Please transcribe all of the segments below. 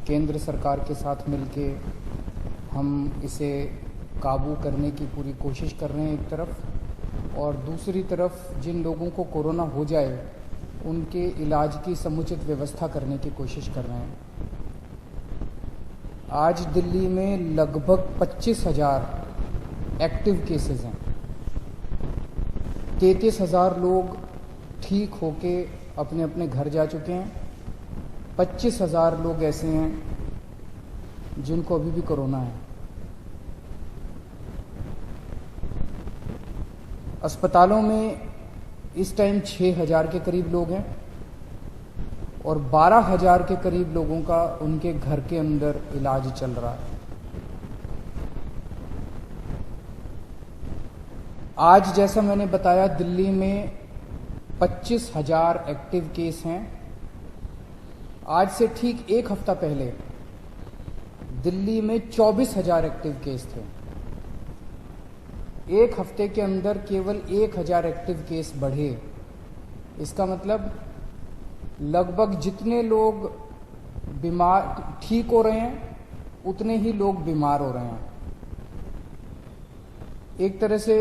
केंद्र सरकार के साथ मिलके हम इसे काबू करने की पूरी कोशिश कर रहे हैं एक तरफ, और दूसरी तरफ जिन लोगों को कोरोना हो जाए उनके इलाज की समुचित व्यवस्था करने की कोशिश कर रहे हैं। आज दिल्ली में लगभग 25,000 एक्टिव केसेस हैं। 33,000 लोग ठीक होके अपने अपने घर जा चुके हैं। 25,000 लोग ऐसे हैं जिनको अभी भी कोरोना है। अस्पतालों में इस टाइम 6,000 के करीब लोग हैं और 12,000 के करीब लोगों का उनके घर के अंदर इलाज चल रहा है। आज जैसा मैंने बताया, दिल्ली में 25,000 एक्टिव केस हैं। आज से ठीक एक हफ्ता पहले दिल्ली में 24,000 एक्टिव केस थे। एक हफ्ते के अंदर केवल 1,000 एक्टिव केस बढ़े। इसका मतलब लगभग जितने लोग बीमार ठीक हो रहे हैं उतने ही लोग बीमार हो रहे हैं। एक तरह से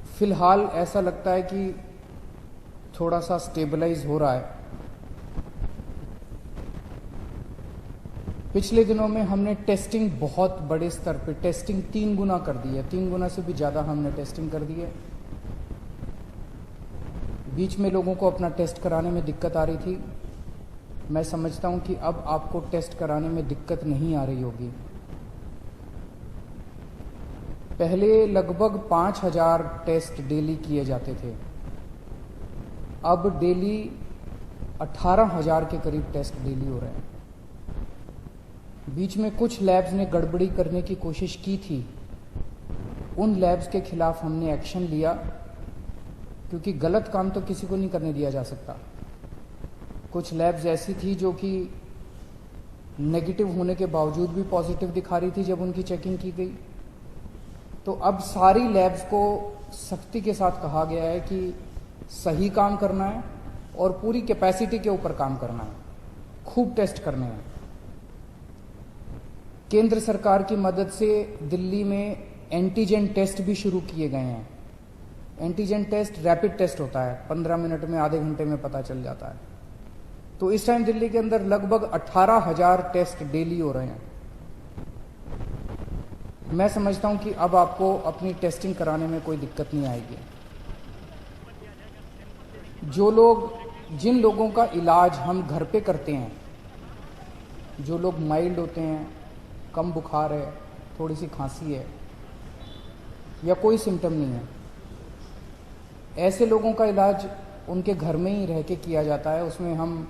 फिलहाल ऐसा लगता है कि थोड़ा सा स्टेबलाइज हो रहा है। पिछले दिनों में हमने टेस्टिंग बहुत बड़े स्तर पे टेस्टिंग 3 गुना कर दी है। 3 गुना से भी ज़्यादा हमने टेस्टिंग कर दी है। बीच में लोगों को अपना टेस्ट कराने में दिक्कत आ रही थी। मैं समझता हूं कि अब आपको टेस्ट कराने में दिक्कत नहीं आ रही होगी। पहले लगभग 5,000 टेस्ट डेली किए जाते थे, अब डेली 18,000 के करीब टेस्ट डेली हो रहे हैं। बीच में कुछ लैब्स ने गड़बड़ी करने की कोशिश की थी। उन लैब्स के खिलाफ हमने एक्शन लिया, क्योंकि गलत काम तो किसी को नहीं करने दिया जा सकता। कुछ लैब्स ऐसी थी जो कि नेगेटिव होने के बावजूद भी पॉजिटिव दिखा रही थी जब उनकी चेकिंग की गई। तो अब सारी लैब्स को सख्ती के साथ कहा गया है कि सही काम करना है और पूरी कैपेसिटी के ऊपर काम करना है, खूब टेस्ट करने हैं। केंद्र सरकार की मदद से दिल्ली में एंटीजन टेस्ट भी शुरू किए गए हैं। एंटीजन टेस्ट रैपिड टेस्ट होता है, 15 मिनट में, आधे घंटे में पता चल जाता है। तो इस टाइम दिल्ली के अंदर लगभग 18,000 टेस्ट डेली हो रहे हैं। मैं समझता हूं कि अब आपको अपनी टेस्टिंग कराने में कोई दिक्कत नहीं आएगी। जिन लोगों का इलाज हम घर पे करते हैं, जो लोग माइल्ड होते हैं, कम बुखार है, थोड़ी सी खांसी है या कोई सिम्टम नहीं है, ऐसे लोगों का इलाज उनके घर में ही रह के किया जाता है। उसमें हम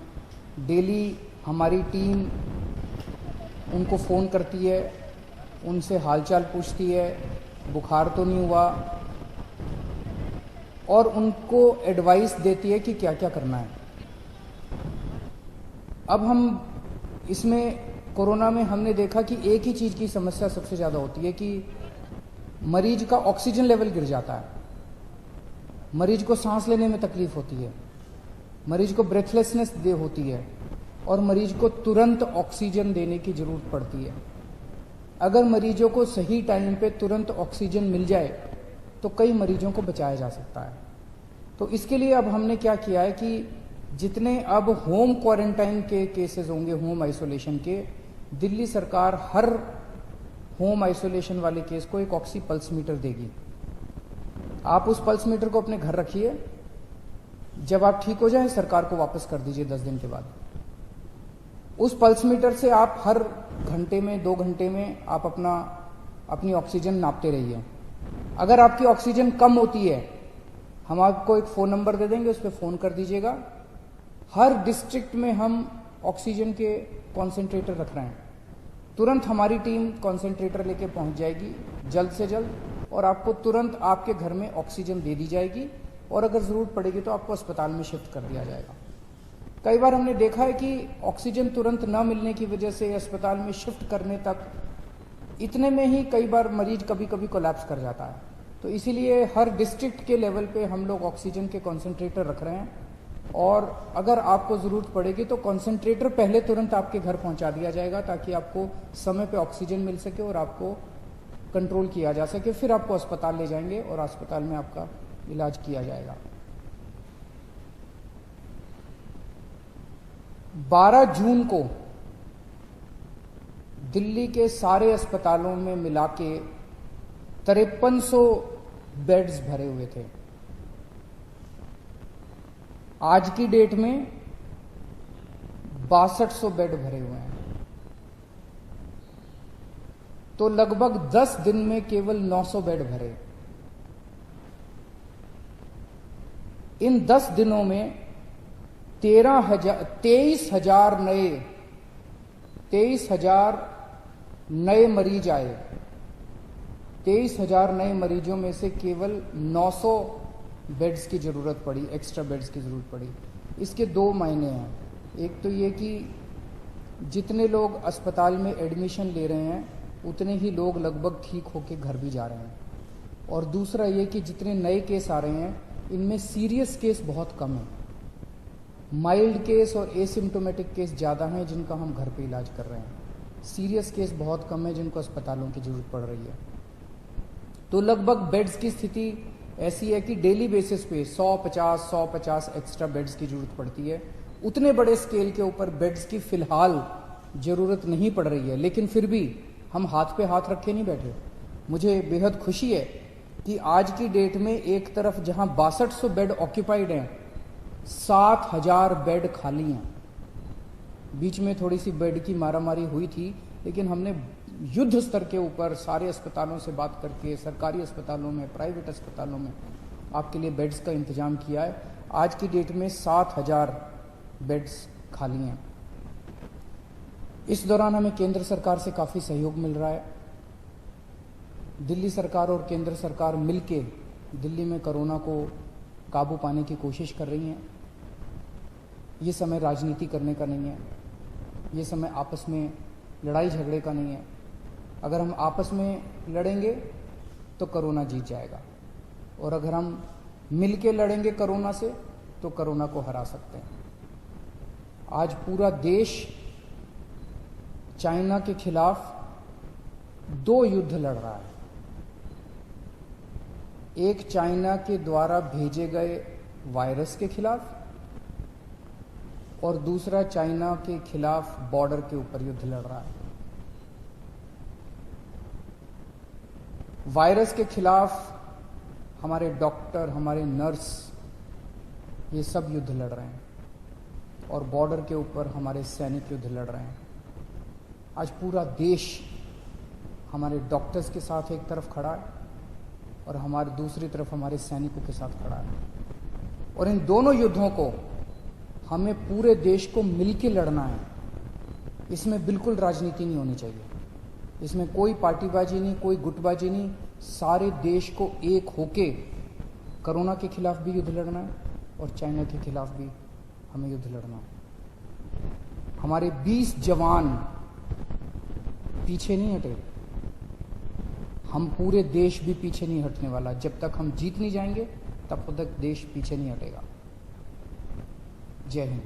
डेली, हमारी टीम उनको फ़ोन करती है, उनसे हालचाल पूछती है, बुखार तो नहीं हुआ, और उनको एडवाइस देती है कि क्या क्या करना है। अब हम इसमें कोरोना में हमने देखा कि एक ही चीज़ की समस्या सबसे ज़्यादा होती है कि मरीज का ऑक्सीजन लेवल गिर जाता है, मरीज को सांस लेने में तकलीफ होती है, मरीज को ब्रेथलेसनेस होती है और मरीज को तुरंत ऑक्सीजन देने की ज़रूरत पड़ती है। अगर मरीजों को सही टाइम पे तुरंत ऑक्सीजन मिल जाए तो कई मरीजों को बचाया जा सकता है। तो इसके लिए अब हमने क्या किया है कि जितने अब होम क्वारंटाइन के केसेस होंगे, होम आइसोलेशन के, दिल्ली सरकार हर होम आइसोलेशन वाले केस को एक ऑक्सी पल्स मीटर देगी। आप उस पल्स मीटर को अपने घर रखिए, जब आप ठीक हो जाए सरकार को वापस कर दीजिए 10 दिन के बाद। उस पल्स मीटर से आप हर घंटे में, 2 घंटे में आप अपनी ऑक्सीजन नापते रहिए। अगर आपकी ऑक्सीजन कम होती है, हम आपको एक फ़ोन नंबर दे देंगे, उस पर फ़ोन कर दीजिएगा। हर डिस्ट्रिक्ट में हम ऑक्सीजन के कॉन्सेंट्रेटर रख रहे हैं। तुरंत हमारी टीम कॉन्सेंट्रेटर लेके पहुंच जाएगी जल्द से जल्द, और आपको तुरंत आपके घर में ऑक्सीजन दे दी जाएगी, और अगर ज़रूरत पड़ेगी तो आपको अस्पताल में शिफ्ट कर दिया जाएगा। कई बार हमने देखा है कि ऑक्सीजन तुरंत न मिलने की वजह से अस्पताल में शिफ्ट करने तक इतने में ही कई बार मरीज कभी कभी कोलैप्स कर जाता है। तो इसीलिए हर डिस्ट्रिक्ट के लेवल पे हम लोग ऑक्सीजन के कॉन्सेंट्रेटर रख रहे हैं, और अगर आपको ज़रूरत पड़ेगी तो कॉन्सेंट्रेटर पहले तुरंत आपके घर पहुंचा दिया जाएगा, ताकि आपको समय पे ऑक्सीजन मिल सके और आपको कंट्रोल किया जा सके। फिर आपको अस्पताल ले जाएंगे और अस्पताल में आपका इलाज किया जाएगा। 12 जून को दिल्ली के सारे अस्पतालों में मिला के 5300 बेड्स भरे हुए थे। आज की डेट में 6200 बेड भरे हुए हैं। तो लगभग 10 दिन में केवल 900 बेड भरे। इन 10 दिनों में 23,000 नए मरीज आए। 23,000 नए मरीजों में से केवल 900 बेड्स की जरूरत पड़ी, एक्स्ट्रा बेड्स की जरूरत पड़ी। इसके दो मायने हैं। एक तो ये कि जितने लोग अस्पताल में एडमिशन ले रहे हैं उतने ही लोग लगभग ठीक होकर घर भी जा रहे हैं, और दूसरा ये कि जितने नए केस आ रहे हैं इनमें सीरियस केस बहुत कम है। माइल्ड केस और एसिम्टोमेटिक केस ज़्यादा हैं जिनका हम घर पे इलाज कर रहे हैं। सीरियस केस बहुत कम है जिनको अस्पतालों की जरूरत पड़ रही है। तो लगभग बेड्स की स्थिति ऐसी है कि डेली बेसिस पे 150 एक्स्ट्रा बेड्स की जरूरत पड़ती है। उतने बड़े स्केल के ऊपर बेड्स की फिलहाल जरूरत नहीं पड़ रही है, लेकिन फिर भी हम हाथ पे हाथ रखे नहीं बैठे। मुझे बेहद खुशी है कि आज की डेट में एक तरफ जहां 6200 बेड ऑक्यूपाइड हैं, 7000 बेड खाली हैं। बीच में थोड़ी सी बेड की मारामारी हुई थी, लेकिन हमने युद्ध स्तर के ऊपर सारे अस्पतालों से बात करके सरकारी अस्पतालों में, प्राइवेट अस्पतालों में आपके लिए बेड्स का इंतजाम किया है। आज की डेट में 7000 बेड्स खाली हैं। इस दौरान हमें केंद्र सरकार से काफ़ी सहयोग मिल रहा है। दिल्ली सरकार और केंद्र सरकार मिलके दिल्ली में कोरोना को काबू पाने की कोशिश कर रही हैं। ये समय राजनीति करने का नहीं है, ये समय आपस में लड़ाई झगड़े का नहीं है। अगर हम आपस में लड़ेंगे तो कोरोना जीत जाएगा, और अगर हम मिलके लड़ेंगे कोरोना से तो कोरोना को हरा सकते हैं। आज पूरा देश चाइना के खिलाफ 2 युद्ध लड़ रहा है। एक चाइना के द्वारा भेजे गए वायरस के खिलाफ, और दूसरा चाइना के खिलाफ बॉर्डर के ऊपर युद्ध लड़ रहा है। वायरस के खिलाफ हमारे डॉक्टर, हमारे नर्स, ये सब युद्ध लड़ रहे हैं, और बॉर्डर के ऊपर हमारे सैनिक युद्ध लड़ रहे हैं। आज पूरा देश हमारे डॉक्टर्स के साथ एक तरफ खड़ा है और हमारे दूसरी तरफ हमारे सैनिकों के साथ खड़ा है, और इन दोनों युद्धों को हमें पूरे देश को मिलकर लड़ना है। इसमें बिल्कुल राजनीति नहीं होनी चाहिए, इसमें कोई पार्टीबाजी नहीं, कोई गुटबाजी नहीं। सारे देश को एक होके कोरोना के खिलाफ भी युद्ध लड़ना है और चाइना के खिलाफ भी हमें युद्ध लड़ना है। हमारे 20 जवान पीछे नहीं हटे, हम पूरे देश भी पीछे नहीं हटने वाला। जब तक हम जीत नहीं जाएंगे तब तक देश पीछे नहीं हटेगा। जय हिंद।